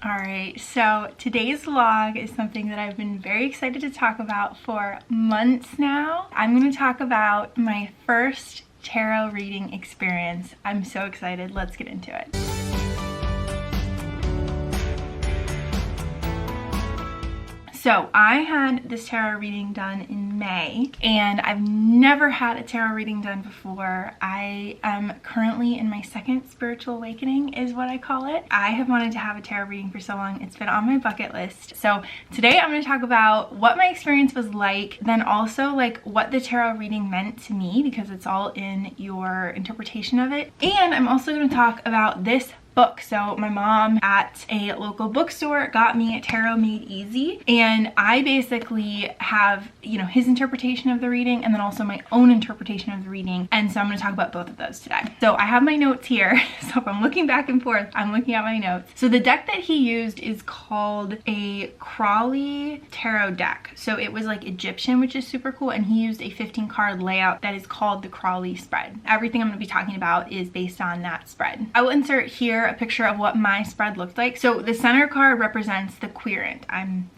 Alright, so today's vlog is something that I've been very excited to talk about for months now. I'm going to talk about my first tarot reading experience. I'm so excited. Let's get into it. So I had this tarot reading done in May, and I've never had a tarot reading done before. I am currently in my second spiritual awakening is what I call it. I have wanted to have a tarot reading for so long. It's been on my bucket list. So today I'm going to talk about what my experience was like, then also like what the tarot reading meant to me, because it's all in your interpretation of it. And I'm also going to talk about this book. So my mom at a local bookstore got me Tarot Made Easy, and I basically have, his interpretation of the reading and then also my own interpretation of the reading. And so I'm going to talk about both of those today. So I have my notes here. So if I'm looking back and forth, I'm looking at my notes. So the deck that he used is called a Crawley tarot deck. So it was like Egyptian, which is super cool. And he used a 15 card layout that is called the Crawley spread. Everything I'm going to be talking about is based on that spread. I will insert here a picture of what my spread looked like. So the center card represents the querent. I'm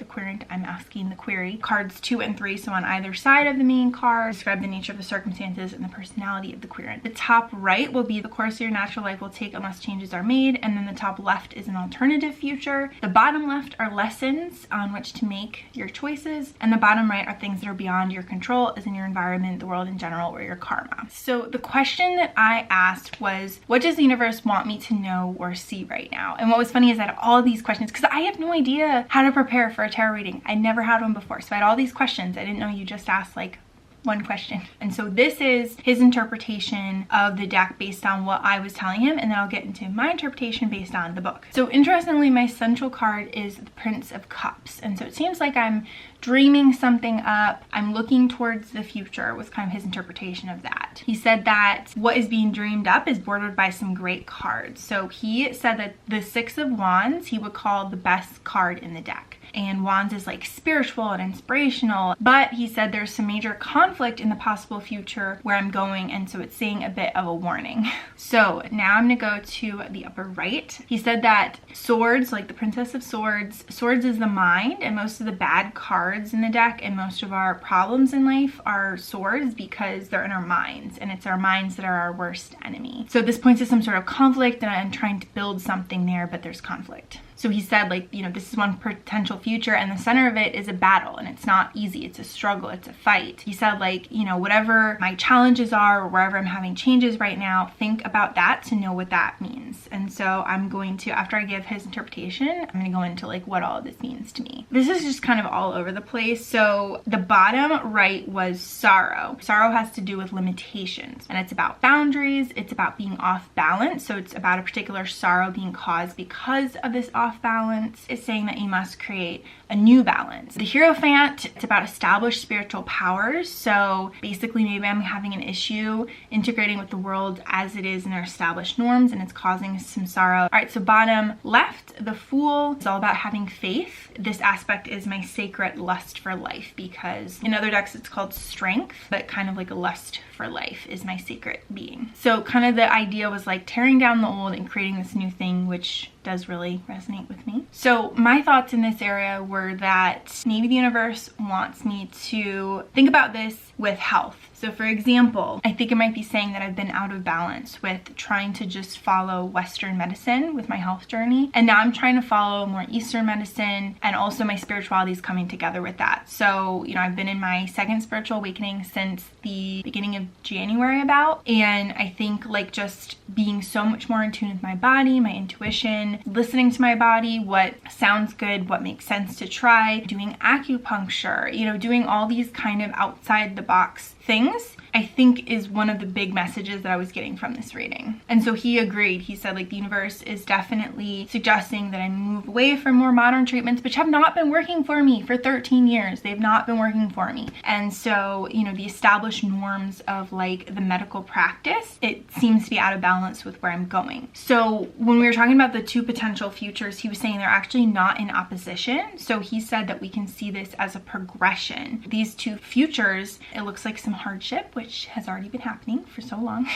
asking the query. Cards 2 and 3, so on either side of the main card, describe the nature of the circumstances and the personality of the querent. The top right will be the course your natural life will take unless changes are made, and then the top left is an alternative future. The bottom left are lessons on which to make your choices, and the bottom right are things that are beyond your control, as in your environment, the world in general, or your karma. So the question that I asked was, what does the universe want me to know or see right now? And what was funny is that all of these questions, because I have no idea how to prepare for a tarot reading. I never had one before, so I had all these questions. I didn't know you just asked like one question. And so this is his interpretation of the deck based on what I was telling him, and then I'll get into my interpretation based on the book. So interestingly, my central card is the Prince of Cups, and so it seems like I'm dreaming something up. I'm looking towards the future was kind of his interpretation of that. He said that what is being dreamed up is bordered by some great cards. So he said that the Six of Wands he would call the best card in the deck. And Wands is like spiritual and inspirational, but he said there's some major conflict in the possible future where I'm going, and so it's saying a bit of a warning. So now I'm gonna go to the upper right. He said that swords, like the Princess of Swords, swords is the mind, and most of the bad cards in the deck and most of our problems in life are swords because they're in our minds, and it's our minds that are our worst enemy. So this points to some sort of conflict, and I'm trying to build something there, but there's conflict. So he said, like, this is one potential future, and the center of it is a battle, and it's not easy. It's a struggle. It's a fight. He said, like, whatever my challenges are or wherever I'm having changes right now, think about that to know what that means. And so I'm going to, after I give his interpretation, I'm going to go into like what all of this means to me. This is just kind of all over the place. So the bottom right was sorrow. Sorrow has to do with limitations, and it's about boundaries. It's about being off balance. So it's about a particular sorrow being caused because of this off balance. Is saying that you must create a new balance. The Hierophant, it's about established spiritual powers. So basically maybe I'm having an issue integrating with the world as it is in their established norms, and it's causing some sorrow. All right, so bottom left, the Fool is all about having faith. This aspect is my sacred lust for life, because in other decks it's called strength, but kind of like a lust for life is my secret being. So kind of the idea was like tearing down the old and creating this new thing, which does really resonate with me. So my thoughts in this area were that maybe the universe wants me to think about this with health. So for example, I think it might be saying that I've been out of balance with trying to just follow Western medicine with my health journey. And now I'm trying to follow more Eastern medicine, and also my spirituality is coming together with that. So, I've been in my second spiritual awakening since the beginning of January about. And I think like just being so much more in tune with my body, my intuition, listening to my body, what sounds good, what makes sense to try, doing acupuncture, doing all these kind of outside the box things, I think is one of the big messages that I was getting from this reading. And so he agreed. He said like the universe is definitely suggesting that I move away from more modern treatments, which have not been working for me for 13 years. They've not been working for me. And so, the established norms of like the medical practice, it seems to be out of balance with where I'm going. So when we were talking about the two potential futures, he was saying they're actually not in opposition. So he said that we can see this as a progression. These two futures, it looks like some hardship, which has already been happening for so long.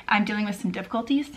I'm dealing with some difficulties.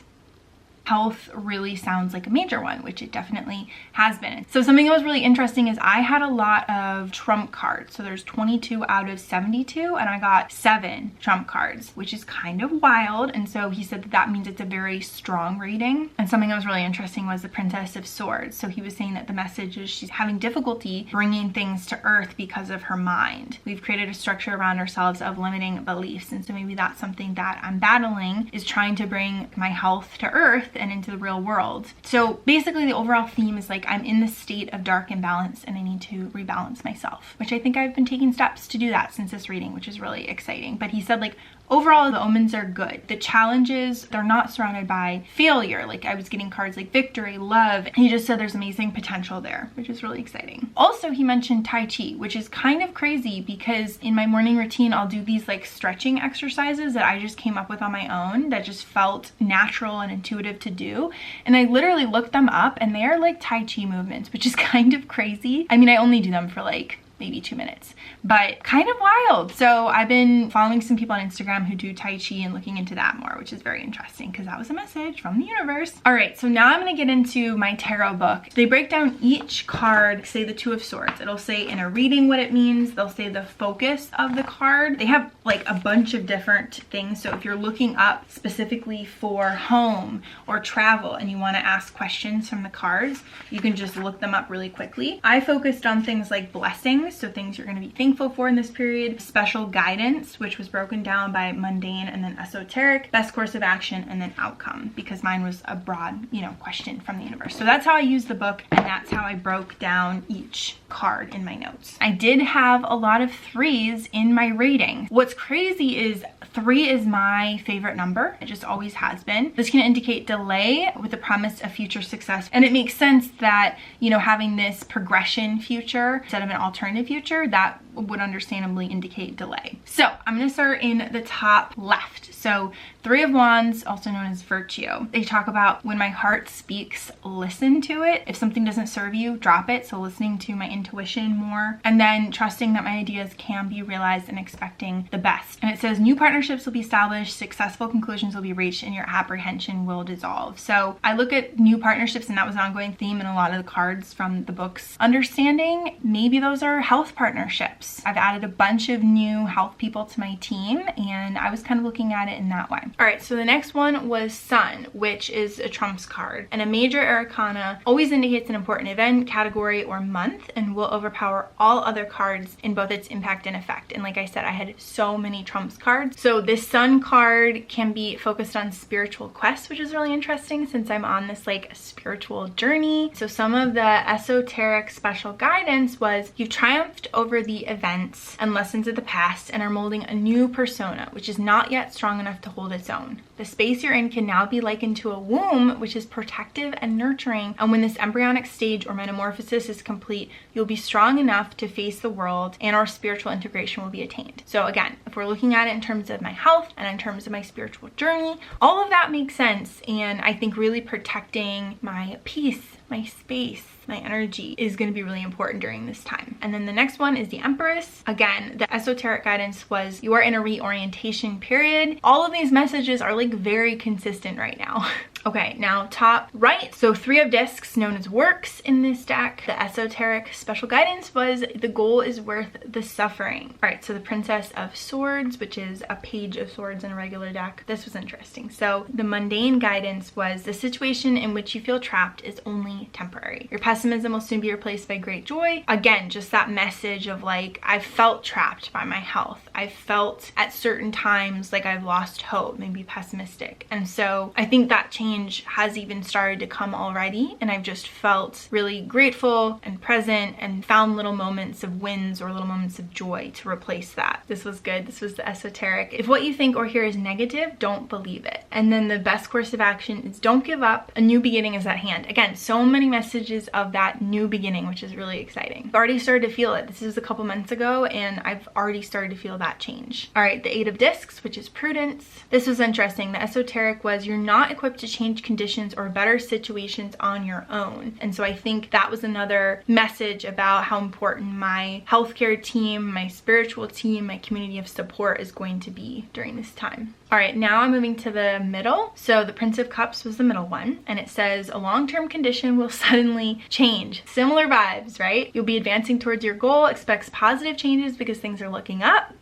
health really sounds like a major one, which it definitely has been. So something that was really interesting is I had a lot of trump cards. So there's 22 out of 72 and I got 7 trump cards, which is kind of wild. And so he said that that means it's a very strong reading. And something that was really interesting was the Princess of Swords. So he was saying that the message is she's having difficulty bringing things to earth because of her mind. We've created a structure around ourselves of limiting beliefs. And so maybe that's something that I'm battling, is trying to bring my health to earth and into the real world. So basically the overall theme is like, I'm in this state of dark imbalance and I need to rebalance myself, which I think I've been taking steps to do that since this reading, which is really exciting. But he said like, overall, the omens are good. The challenges, they're not surrounded by failure. Like I was getting cards like victory, love. He just said there's amazing potential there, which is really exciting. Also, he mentioned Tai Chi, which is kind of crazy because in my morning routine, I'll do these like stretching exercises that I just came up with on my own that just felt natural and intuitive to do. And I literally looked them up and they are like Tai Chi movements, which is kind of crazy. I mean, I only do them for like maybe 2 minutes, but kind of wild. So I've been following some people on Instagram who do Tai Chi and looking into that more, which is very interesting because that was a message from the universe. All right, so now I'm gonna get into my tarot book. They break down each card, say the Two of Swords. It'll say in a reading what it means. They'll say the focus of the card. They have like a bunch of different things. So if you're looking up specifically for home or travel and you wanna ask questions from the cards, you can just look them up really quickly. I focused on things like blessings, so things you're going to be thankful for in this period, special guidance, which was broken down by mundane and then esoteric, best course of action, and then outcome, because mine was a broad, question from the universe. So that's how I used the book, and that's how I broke down each card in my notes. I did have a lot of 3s in my rating. What's crazy is 3 is my favorite number. It just always has been. This can indicate delay with the promise of future success. And it makes sense that, having this progression future instead of an alternative future, that would understandably indicate delay. So I'm going to start in the top left. So 3 of Wands, also known as virtue. They talk about when my heart speaks, listen to it. If something doesn't serve you, drop it. So listening to my intuition more, and then trusting that my ideas can be realized and expecting the best. And it says new partnerships will be established, successful conclusions will be reached, and your apprehension will dissolve. So I look at new partnerships, and that was an ongoing theme in a lot of the cards from the book's understanding. Maybe those are health partnerships. I've added a bunch of new health people to my team, and I was kind of looking at it in that way. All right, so the next one was Sun, which is a trumps card, and a major arcana always indicates an important event, category, or month, and will overpower all other cards in both its impact and effect. And like I said, I had so many trumps cards. So this Sun card can be focused on spiritual quests, which is really interesting since I'm on this like spiritual journey. So some of the esoteric special guidance was you've triumphed over the events and lessons of the past and are molding a new persona, which is not yet strong enough to hold its own. The space you're in can now be likened to a womb, which is protective and nurturing. And when this embryonic stage or metamorphosis is complete, you'll be strong enough to face the world and our spiritual integration will be attained. So again, if we're looking at it in terms of my health and in terms of my spiritual journey, all of that makes sense. And I think really protecting my peace, my space, my energy is going to be really important during this time. And then the next one is the Empress. Again, the esoteric guidance was you are in a reorientation period. All of these messages are like very consistent right now. Okay, now top right. So 3 of discs, known as works in this deck. The esoteric special guidance was the goal is worth the suffering. All right, so the Princess of Swords, which is a page of swords in a regular deck. This was interesting. So the mundane guidance was the situation in which you feel trapped is only temporary. Your pessimism will soon be replaced by great joy. Again, just that message of like, I've felt trapped by my health. I've felt at certain times like I've lost hope, maybe pessimistic. And so I think that change has even started to come already. And I've just felt really grateful and present and found little moments of wins or little moments of joy to replace that. This was good. This was the esoteric. If what you think or hear is negative, don't believe it. And then the best course of action is don't give up. A new beginning is at hand. Again, so many messages of that new beginning, which is really exciting. I've already started to feel it. This is a couple months ago and I've already started to feel that change. All right, the 8 of discs, which is prudence. This was interesting. The esoteric was you're not equipped to change conditions or better situations on your own. And so I think that was another message about how important my healthcare team, my spiritual team, my community of support is going to be during this time. All right, now I'm moving to the middle. So the Prince of Cups was the middle one, and it says a long-term condition will suddenly change. Similar vibes, right? You'll be advancing towards your goal, expects positive changes because things are looking up.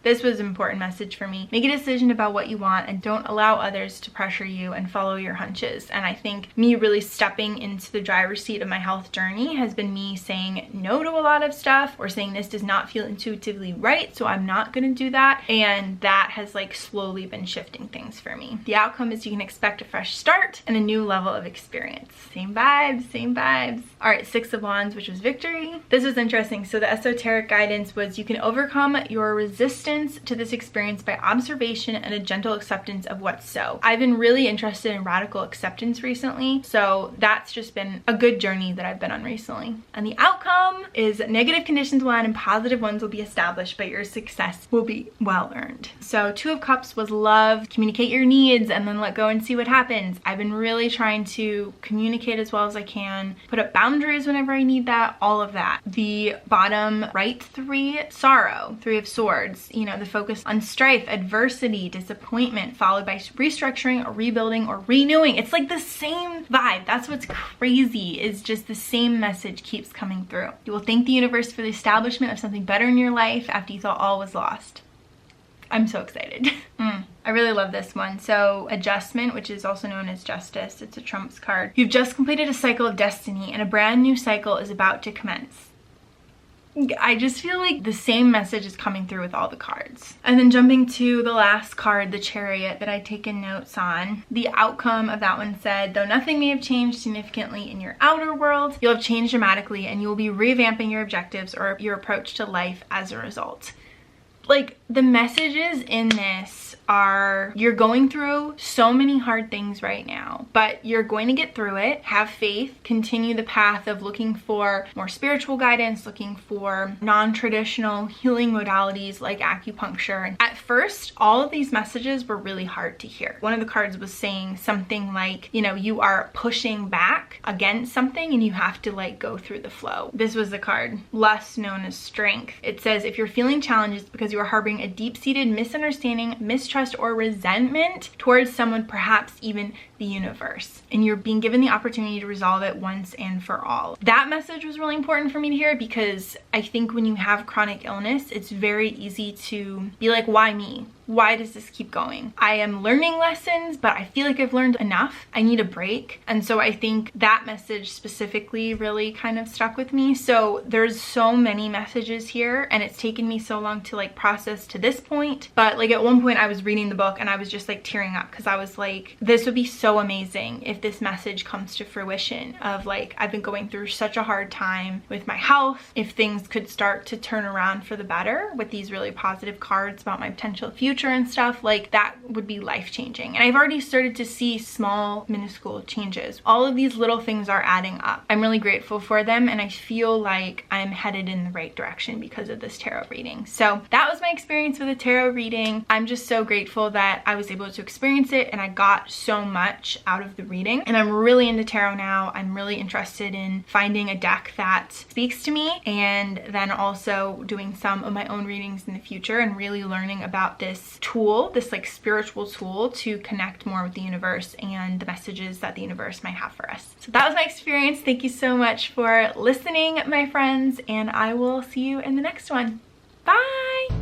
This was an important message for me. Make a decision about what you want and don't allow others to pressure you and follow your hunches. And I think me really stepping into the driver's seat of my health journey has been me saying no to a lot of stuff, or saying this does not feel intuitively right, so I'm not gonna do that. And that has like slowly been shifting things for me. The outcome is you can expect a fresh start and a new level of experience. Same vibes, same vibes. All right, Six of Wands, which was victory. This was interesting. So the esoteric guidance was you can overcome your resistance to this experience by observation and a gentle acceptance of what's so. I've been really interested in radical acceptance recently, so that's just been a good journey that I've been on recently. And the outcome is negative conditions will end and positive ones will be established, but your success will be well earned. So Two of Cups was love, communicate your needs and then let go and see what happens. I've been really trying to communicate as well as I can, put up boundaries whenever I need that, all of that. The bottom right three, sorrow, Three of Swords, you know, the focus on strife, adversity, disappointment, followed by restructuring or rebuilding or renewing. It's like the same vibe. That's what's crazy, is just the same message keeps coming through. You will thank the universe for the establishment of something better in your life after you thought all was lost. I'm so excited. I really love this one. So adjustment, which is also known as justice, it's a trumps card. You've just completed a cycle of destiny and a brand new cycle is about to commence. I just feel like the same message is coming through with all the cards. And then jumping to the last card, the Chariot, that I'd taken notes on. The outcome of that one said, though nothing may have changed significantly in your outer world, you'll have changed dramatically and you'll be revamping your objectives or your approach to life as a result. Like, the messages in this are, you're going through so many hard things right now, but you're going to get through it. Have faith, continue the path of looking for more spiritual guidance, looking for non-traditional healing modalities like acupuncture. And at first, all of these messages were really hard to hear. One of the cards was saying something like, you know, you are pushing back against something and you have to like go through the flow. This was the card, less known as strength. It says, if you're feeling challenges because you are harboring a deep-seated misunderstanding, mistrust, or resentment towards someone, perhaps even the universe, and you're being given the opportunity to resolve it once and for all. That message was really important for me to hear, because I think when you have chronic illness, it's very easy to be like, why me? Why does this keep going? I am learning lessons, but I feel like I've learned enough. I need a break. And so I think that message specifically really kind of stuck with me. So there's so many messages here, and it's taken me so long to like process to this point. But like at one point I was reading the book and I was just like tearing up, because I was like, this would be so amazing if this message comes to fruition of like, I've been going through such a hard time with my health. If things could start to turn around for the better with these really positive cards about my potential future and stuff, like that would be life-changing. And I've already started to see small, minuscule changes. All of these little things are adding up. I'm really grateful for them, and I feel like I'm headed in the right direction because of this tarot reading. So that was my experience with a tarot reading. I'm just so grateful that I was able to experience it, and I got so much out of the reading. And I'm really into tarot now. I'm really interested in finding a deck that speaks to me, and then also doing some of my own readings in the future and really learning about this tool, this like spiritual tool to connect more with the universe and the messages that the universe might have for us. So that was my experience. Thank you so much for listening, my friends, and I will see you in the next one. Bye!